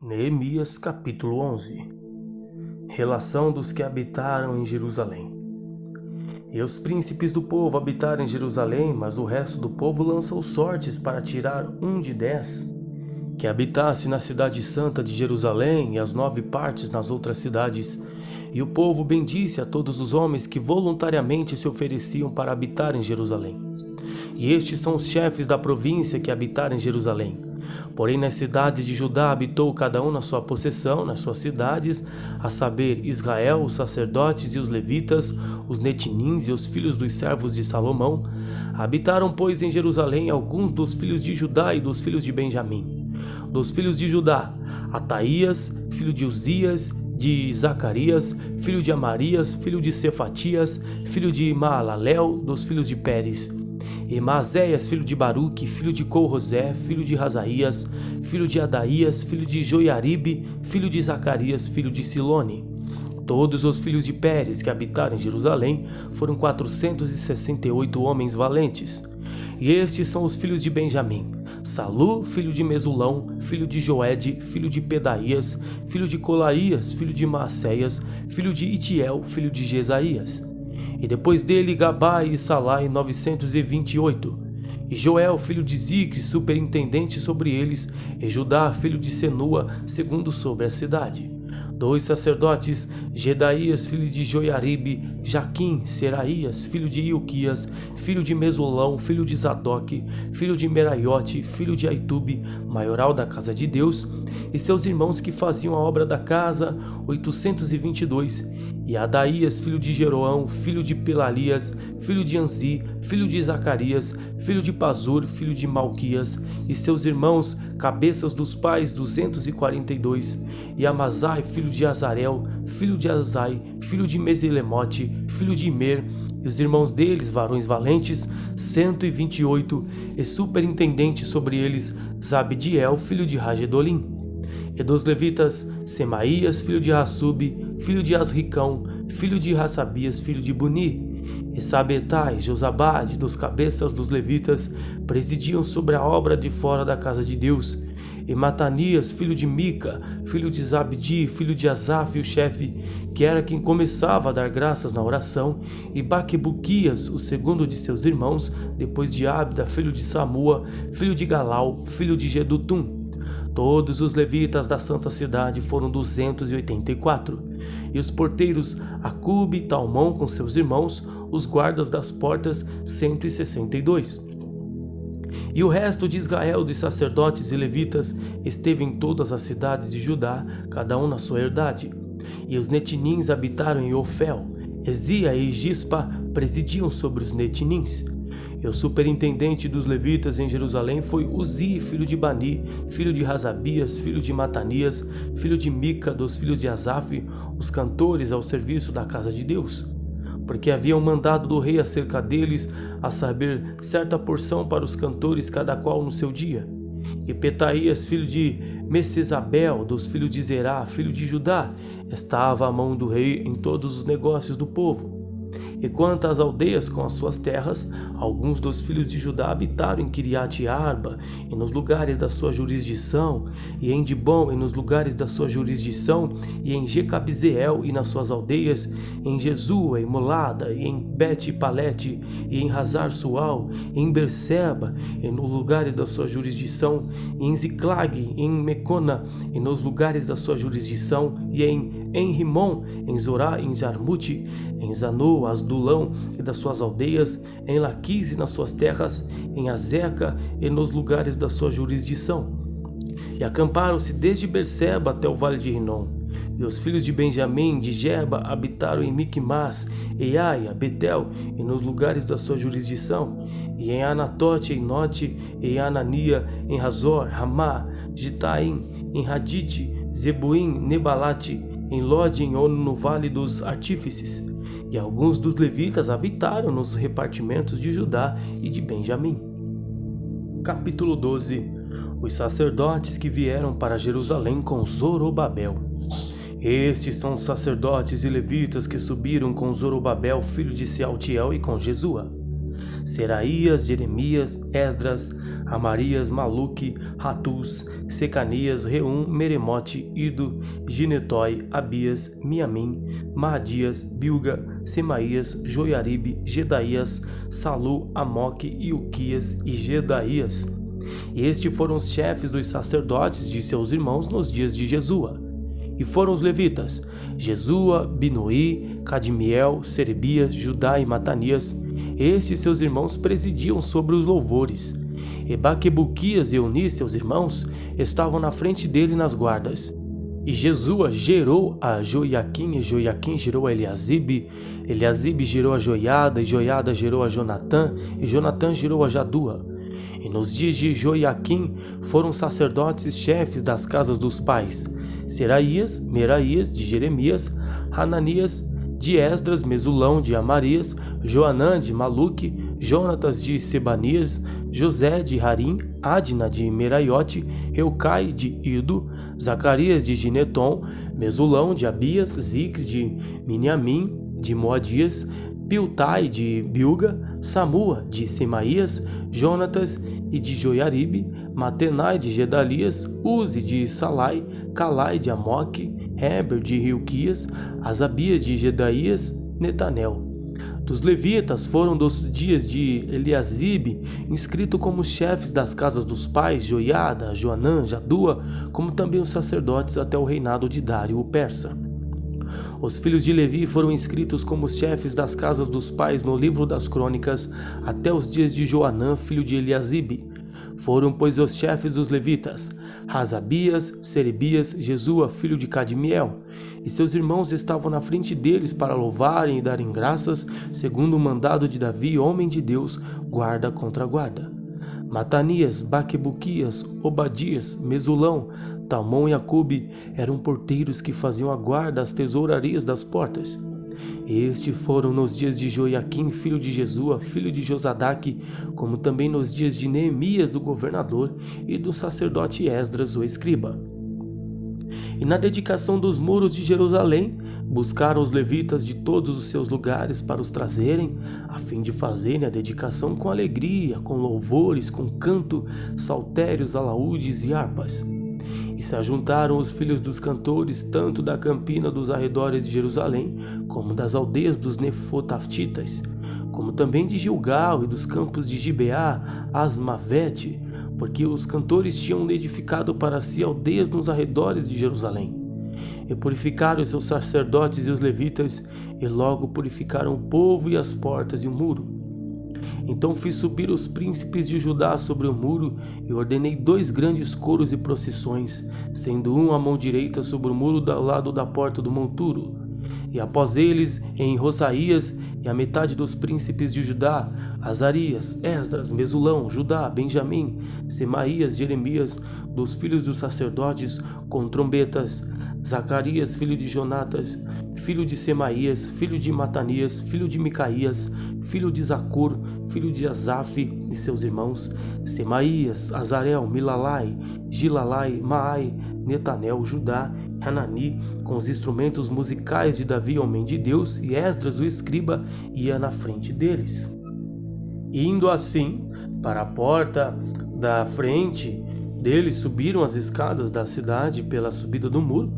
Neemias capítulo 11. Relação dos que habitaram em Jerusalém. E os príncipes do povo habitaram em Jerusalém, mas o resto do povo lançou sortes para tirar 1 de 10, que habitasse na cidade santa de Jerusalém e as 9 partes nas outras cidades. E o povo bendisse a todos os homens que voluntariamente se ofereciam para habitar em Jerusalém. E estes são os chefes da província que habitaram em Jerusalém. Porém, nas cidades de Judá habitou cada um na sua possessão, nas suas cidades, a saber, Israel, os sacerdotes e os levitas, os netinins e os filhos dos servos de Salomão. Habitaram, pois, em Jerusalém alguns dos filhos de Judá e dos filhos de Benjamim. Dos filhos de Judá, Ataías, filho de Uzias, de Zacarias, filho de Amarias, filho de Cefatias, filho de Maalalel, dos filhos de Pérez. E Maazéias, filho de Baruque, filho de Colrosé, filho de Razaías, filho de Adaías, filho de Joiaribe, filho de Zacarias, filho de Silone. Todos os filhos de Pérez que habitaram em Jerusalém foram 468 homens valentes. E estes são os filhos de Benjamim: Salu, filho de Mesulão, filho de Joede, filho de Pedaías, filho de Colaías, filho de Maacéias, filho de Itiel, filho de Jesaías. E depois dele Gabai e Salai 928, e Joel filho de Zicre, superintendente sobre eles, e Judá filho de Senua, segundo sobre a cidade. 2 sacerdotes, Gedaías filho de Joiaribe, Jaquim, Seraías filho de Ilquias, filho de Mesulão, filho de Zadok, filho de Meraiote, filho de Aitube, maioral da casa de Deus, e seus irmãos que faziam a obra da casa, 822, e Adaías, filho de Jeroão, filho de Pelalias, filho de Anzi, filho de Zacarias, filho de Pazur, filho de Malquias, e seus irmãos, cabeças dos pais, 242, e Amazai, filho de Azarel, filho de Azai, filho de Mesilemote, filho de Imer, e os irmãos deles, varões valentes, 128, e superintendente sobre eles, Zabdiel, filho de Ragedolim. E dos levitas, Semaías, filho de Hassube, filho de Asricão, filho de Hassabias, filho de Buni. E Sabetai e Josabade, dos cabeças dos levitas, presidiam sobre a obra de fora da casa de Deus. E Matanias, filho de Mica, filho de Zabdi, filho de Asaf, o chefe, que era quem começava a dar graças na oração, e Baquebuquias, o segundo de seus irmãos, depois de Abda, filho de Samua, filho de Galau, filho de Gedutum. Todos os levitas da santa cidade foram 284, e os porteiros Acube e Talmão com seus irmãos, os guardas das portas, 162. E o resto de Israel, dos sacerdotes e levitas, esteve em todas as cidades de Judá, cada um na sua herdade. E os netinins habitaram em Ofel. Ezia e Gispa presidiam sobre os netinins. E o superintendente dos levitas em Jerusalém foi Uzi, filho de Bani, filho de Razabias, filho de Matanias, filho de Mica, dos filhos de Asaf, os cantores ao serviço da casa de Deus. Porque haviam mandado do rei acerca deles, a saber, certa porção para os cantores, cada qual no seu dia. E Petaías, filho de Messesabel, dos filhos de Zerá, filho de Judá, estava à mão do rei em todos os negócios do povo. E quanto às aldeias com as suas terras, alguns dos filhos de Judá habitaram em Kiriat Arba e nos lugares da sua jurisdição, e em Dibom e nos lugares da sua jurisdição, e em Jecabzeel e nas suas aldeias, em Jesua e Molada, e em Bet-Palete, e em Hazar Sual, e em Berseba e nos lugares da sua jurisdição, e em Ziclag, e em Mecona e nos lugares da sua jurisdição, e em Rimon, em Zorá, em Jarmute, em Zanu, Asdulão e das suas aldeias, em Laquis e nas suas terras, em Azeca e nos lugares da sua jurisdição. E acamparam-se desde Berseba até o vale de Rinom. E os filhos de Benjamim, de Geba, habitaram em Miquimás, Eiaia, Betel e nos lugares da sua jurisdição, e em Anatote, em Note, e em Anania, em Razor, Ramá, Gitaim, em Hadite, Zebuim, Nebalate, em Lode, em Ono, no vale dos artífices. E alguns dos levitas habitaram nos repartimentos de Judá e de Benjamim. Capítulo 12. Os sacerdotes que vieram para Jerusalém com Zorobabel. Estes são os sacerdotes e levitas que subiram com Zorobabel, filho de Sealtiel, e com Jesua. Seraías, Jeremias, Esdras, Amarias, Maluque, Ratus, Secanias, Reum, Meremote, Ido, Ginetói, Abias, Miamim, Maadias, Bilga, Semaías, Joiaribe, Gedaías, Salu, Amoque, Ilquias e Gedaías. Estes foram os chefes dos sacerdotes de seus irmãos nos dias de Jesua. E foram os levitas, Jesua, Binuí, Cadmiel, Serebias, Judá e Matanias. Estes seus irmãos presidiam sobre os louvores. E Baquebuquias e Euni, seus irmãos, estavam na frente dele nas guardas. E Jesua gerou a Joiaquim, e Joiaquim gerou a Eliasibe, Eliasibe gerou a Joiada, e Joiada gerou a Jonatã, e Jonatã gerou a Jadua. E nos dias de Joiaquim foram sacerdotes e chefes das casas dos pais, Seraías, Meraías, de Jeremias, Hananias, de Esdras, Mesulão, de Amarias, Joanã, de Maluque, Jonatas, de Sebanias, José, de Harim, Adna, de Meraiote, Reucai, de Ido, Zacarias, de Gineton, Mesulão, de Abias, Zicre, de Miniamim, de Moadias, Piltai, de Bilga, Samua, de Semaías, Jonatas e de Joiaribe, Matenai, de Gedalias, Uzi, de Salai, Calai, de Amoque, Heber, de Rilquias, Asabias, de Gedaías, Netanel. Dos levitas foram dos dias de Eliasibe, inscrito como chefes das casas dos pais, Joiada, Joanã, Jadua, como também os sacerdotes até o reinado de Dário o persa. Os filhos de Levi foram inscritos como chefes das casas dos pais no livro das crônicas até os dias de Joanã, filho de Eliasibe. Foram, pois, os chefes dos levitas, Razabias, Serebias, Jesua, filho de Cadmiel, e seus irmãos estavam na frente deles para louvarem e darem graças, segundo o mandado de Davi, homem de Deus, guarda contra guarda. Matanias, Baquebuquias, Obadias, Mesulão, Talmon e Acube eram porteiros que faziam a guarda às tesourarias das portas. Estes foram nos dias de Joiaquim, filho de Jesua, filho de Josadaque, como também nos dias de Neemias, o governador, e do sacerdote Esdras, o escriba. E na dedicação dos muros de Jerusalém, buscaram os levitas de todos os seus lugares para os trazerem, a fim de fazerem a dedicação com alegria, com louvores, com canto, saltérios, alaúdes e harpas. E se ajuntaram os filhos dos cantores, tanto da campina dos arredores de Jerusalém, como das aldeias dos Nefotaftitas, como também de Gilgal e dos campos de Gibeá, Asmavete, porque os cantores tinham edificado para si aldeias nos arredores de Jerusalém. E purificaram os seus sacerdotes e os levitas, e logo purificaram o povo e as portas e o muro. Então fiz subir os príncipes de Judá sobre o muro e ordenei 2 grandes coros e procissões, sendo um à mão direita sobre o muro do lado da porta do monturo. E após eles, em Rosaías e a metade dos príncipes de Judá, Azarias, Esdras, Mesulão, Judá, Benjamim, Semaías, Jeremias, dos filhos dos sacerdotes, com trombetas, Zacarias, filho de Jonatas, filho de Semaías, filho de Matanias, filho de Micaías, filho de Zacur, filho de Asaf e seus irmãos, Semaías, Azarel, Milalai, Gilalai, Maai, Netanel, Judá, Hanani, com os instrumentos musicais de Davi, homem de Deus, e Esdras, o escriba, ia na frente deles. Indo assim para a porta da frente deles, subiram as escadas da cidade pela subida do muro,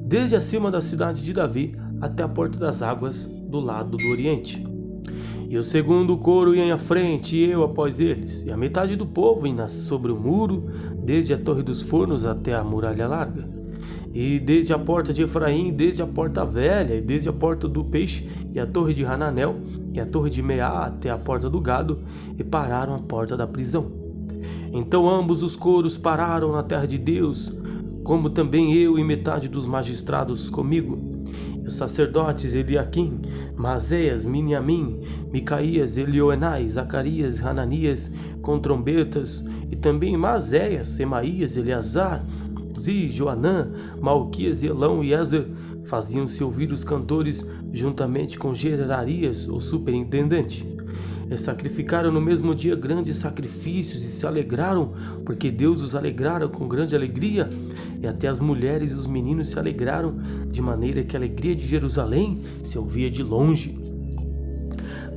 desde acima da cidade de Davi até a porta das águas do lado do oriente. E o segundo coro ia à frente, e eu após eles, e a metade do povo ia sobre o muro, desde a torre dos fornos até a muralha larga, e desde a porta de Efraim, desde a porta velha, e desde a porta do peixe, e a torre de Hananel, e a torre de Meá até a porta do gado, e pararam à porta da prisão. Então ambos os coros pararam na terra de Deus, como também eu e metade dos magistrados comigo. E os sacerdotes Eliaquim, Maazéias, Miniamim, Micaías, Elioenai, Zacarias, Hananias, com trombetas, e também Maazéias, Semaías, Eleazar, Zi, Joanã, Malquias, Elão e Ezer, faziam-se ouvir os cantores juntamente com Gerarias, o superintendente. E sacrificaram no mesmo dia grandes sacrifícios e se alegraram, porque Deus os alegrara com grande alegria, e até as mulheres e os meninos se alegraram, de maneira que a alegria de Jerusalém se ouvia de longe.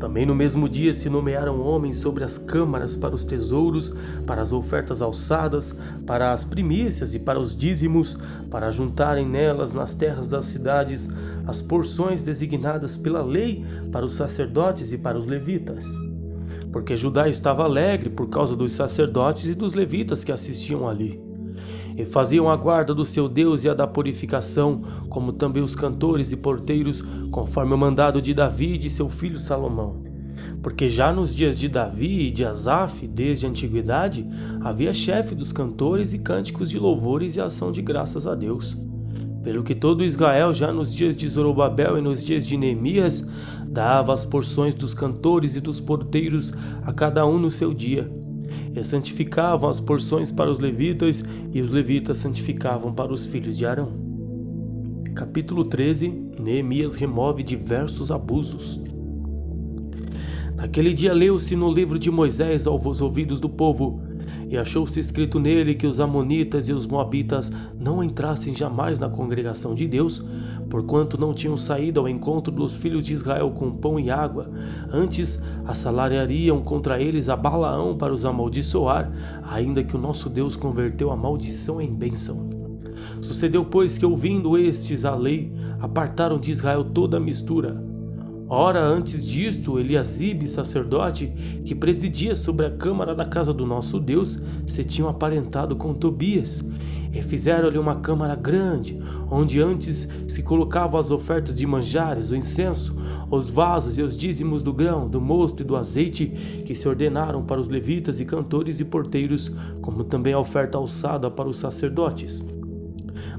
Também no mesmo dia se nomearam homens sobre as câmaras para os tesouros, para as ofertas alçadas, para as primícias e para os dízimos, para juntarem nelas nas terras das cidades as porções designadas pela lei para os sacerdotes e para os levitas. Porque Judá estava alegre por causa dos sacerdotes e dos levitas que assistiam ali. E faziam a guarda do seu Deus e a da purificação, como também os cantores e porteiros, conforme o mandado de Davi e de seu filho Salomão. Porque já nos dias de Davi e de Asaf, desde a antiguidade, havia chefe dos cantores e cânticos de louvores e ação de graças a Deus. Pelo que todo Israel, já nos dias de Zorobabel e nos dias de Neemias, dava as porções dos cantores e dos porteiros a cada um no seu dia. E santificavam as porções para os levitas, e os levitas santificavam para os filhos de Arão. Capítulo 13. Neemias remove diversos abusos. Naquele dia leu-se no livro de Moisés aos ouvidos do povo, e achou-se escrito nele que os amonitas e os moabitas não entrassem jamais na congregação de Deus, porquanto não tinham saído ao encontro dos filhos de Israel com pão e água, antes assalariariam contra eles a Balaão para os amaldiçoar, ainda que o nosso Deus converteu a maldição em bênção. Sucedeu, pois, que ouvindo estes a lei, apartaram de Israel toda a mistura. Ora, antes disto, Eliasibe, sacerdote, que presidia sobre a câmara da casa do nosso Deus, se tinham aparentado com Tobias, e fizeram-lhe uma câmara grande, onde antes se colocavam as ofertas de manjares, o incenso, os vasos e os dízimos do grão, do mosto e do azeite, que se ordenaram para os levitas e cantores e porteiros, como também a oferta alçada para os sacerdotes.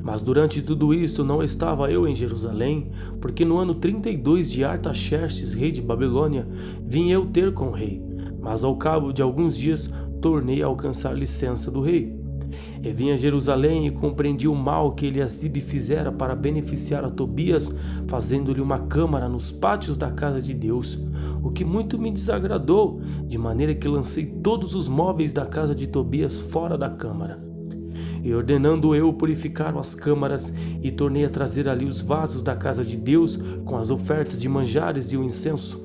Mas durante tudo isso não estava eu em Jerusalém, porque no ano 32 de Artaxerxes, rei de Babilônia, vim eu ter com o rei, mas ao cabo de alguns dias tornei a alcançar licença do rei. E vim a Jerusalém e compreendi o mal que Eliasibe fizera para beneficiar a Tobias, fazendo-lhe uma câmara nos pátios da casa de Deus, o que muito me desagradou, de maneira que lancei todos os móveis da casa de Tobias fora da câmara. E ordenando eu purificar as câmaras, e tornei a trazer ali os vasos da casa de Deus, com as ofertas de manjares e o incenso.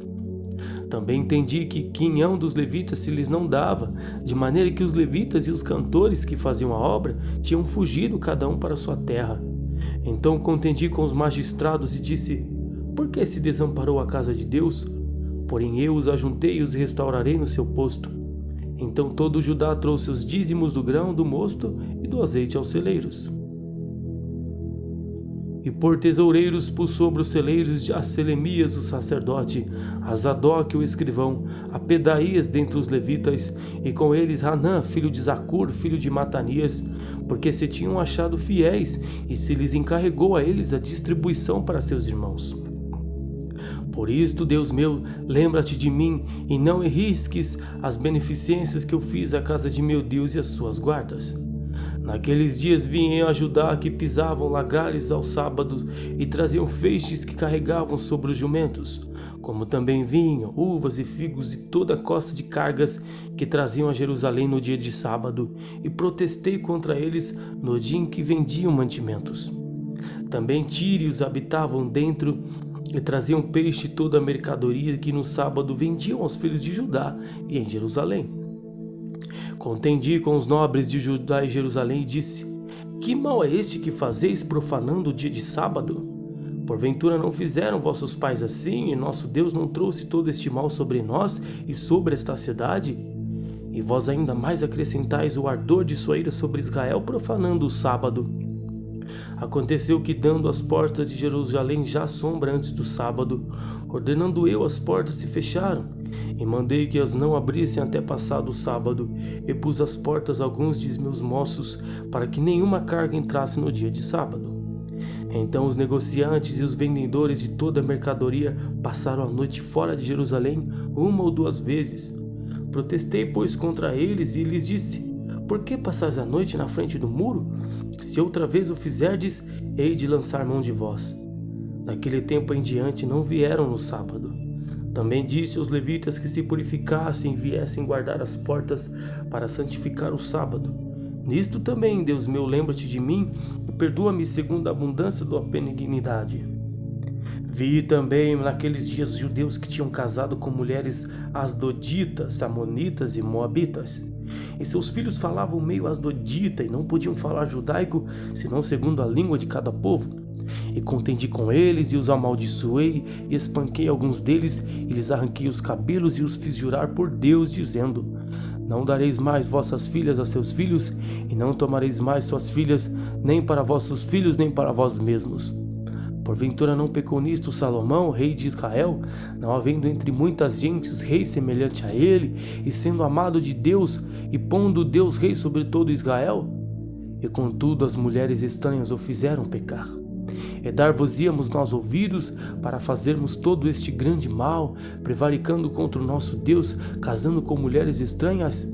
Também entendi que quinhão dos levitas se lhes não dava, de maneira que os levitas e os cantores que faziam a obra tinham fugido cada um para sua terra. Então contendi com os magistrados e disse: por que se desamparou a casa de Deus? Porém eu os ajuntei e os restaurarei no seu posto. Então todo Judá trouxe os dízimos do grão, do mosto e do azeite aos celeiros. E por tesoureiros pus sobre os celeiros a Selemias o sacerdote, a Zadok o escrivão, a Pedaías dentre os levitas, e com eles Hanã, filho de Zacur, filho de Matanias, porque se tinham achado fiéis, e se lhes encarregou a eles a distribuição para seus irmãos. Por isto, Deus meu, lembra-te de mim, e não arrisques as beneficências que eu fiz à casa de meu Deus e às suas guardas. Naqueles dias vim a Judá que pisavam lagares aos sábados e traziam feixes que carregavam sobre os jumentos, como também vinho, uvas e figos e toda a costa de cargas que traziam a Jerusalém no dia de sábado, e protestei contra eles no dia em que vendiam mantimentos. Também tírios habitavam dentro e traziam peixe e toda a mercadoria que no sábado vendiam aos filhos de Judá e em Jerusalém. Contendi com os nobres de Judá e Jerusalém e disse: que mal é este que fazeis profanando o dia de sábado? Porventura não fizeram vossos pais assim, e nosso Deus não trouxe todo este mal sobre nós e sobre esta cidade? E vós ainda mais acrescentais o ardor de sua ira sobre Israel, profanando o sábado. Aconteceu que, dando as portas de Jerusalém já sombra antes do sábado, ordenando eu, as portas se fecharam, e mandei que as não abrissem até passado o sábado, e pus às portas alguns de meus moços, para que nenhuma carga entrasse no dia de sábado. Então os negociantes e os vendedores de toda a mercadoria passaram a noite fora de Jerusalém 1 ou 2 vezes. Protestei, pois, contra eles e lhes disse: por que passais a noite na frente do muro? Se outra vez o fizerdes, hei de lançar mão de vós. Daquele tempo em diante não vieram no sábado. Também disse aos levitas que se purificassem e viessem guardar as portas para santificar o sábado. Nisto também, Deus meu, lembra-te de mim e perdoa-me segundo a abundância da tua benignidade. Vi também naqueles dias judeus que tinham casado com mulheres asdoditas, amonitas e moabitas. E seus filhos falavam meio asdodita e não podiam falar judaico, senão segundo a língua de cada povo. E contendi com eles e os amaldiçoei e espanquei alguns deles e lhes arranquei os cabelos e os fiz jurar por Deus, dizendo: não dareis mais vossas filhas a seus filhos e não tomareis mais suas filhas nem para vossos filhos nem para vós mesmos. Porventura não pecou nisto Salomão, rei de Israel, não havendo entre muitas gentes rei semelhante a ele, e sendo amado de Deus, e pondo Deus rei sobre todo Israel? E contudo as mulheres estranhas o fizeram pecar. E dar-vos-íamos nós ouvidos para fazermos todo este grande mal, prevaricando contra o nosso Deus, casando com mulheres estranhas?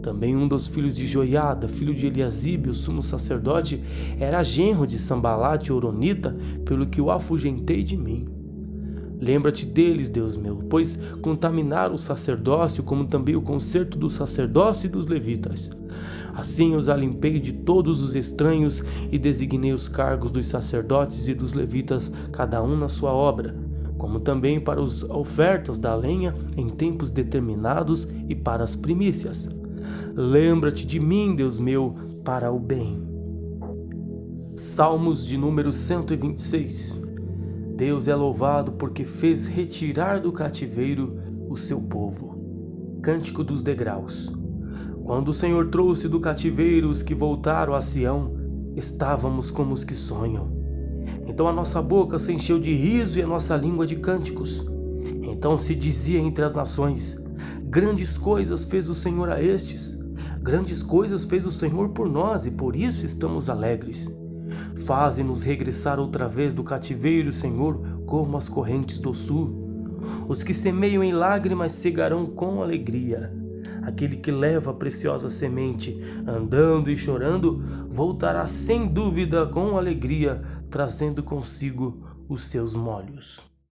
Também um dos filhos de Joiada, filho de Eliasibe, o sumo sacerdote, era genro de Sambalate Horonita, pelo que o afugentei de mim. Lembra-te deles, Deus meu, pois contaminaram o sacerdócio, como também o concerto do sacerdócio e dos levitas. Assim os alimpei de todos os estranhos e designei os cargos dos sacerdotes e dos levitas, cada um na sua obra, como também para as ofertas da lenha em tempos determinados e para as primícias. Lembra-te de mim, Deus meu, para o bem. Salmos de número 126. Deus é louvado porque fez retirar do cativeiro o seu povo. Cântico dos degraus. Quando o Senhor trouxe do cativeiro os que voltaram a Sião, estávamos como os que sonham. Então a nossa boca se encheu de riso e a nossa língua de cânticos. Então se dizia entre as nações: grandes coisas fez o Senhor a estes. Grandes coisas fez o Senhor por nós e por isso estamos alegres. Faze-nos regressar outra vez do cativeiro, Senhor, como as correntes do sul. Os que semeiam em lágrimas cegarão com alegria. Aquele que leva a preciosa semente, andando e chorando, voltará sem dúvida com alegria, trazendo consigo os seus molhos.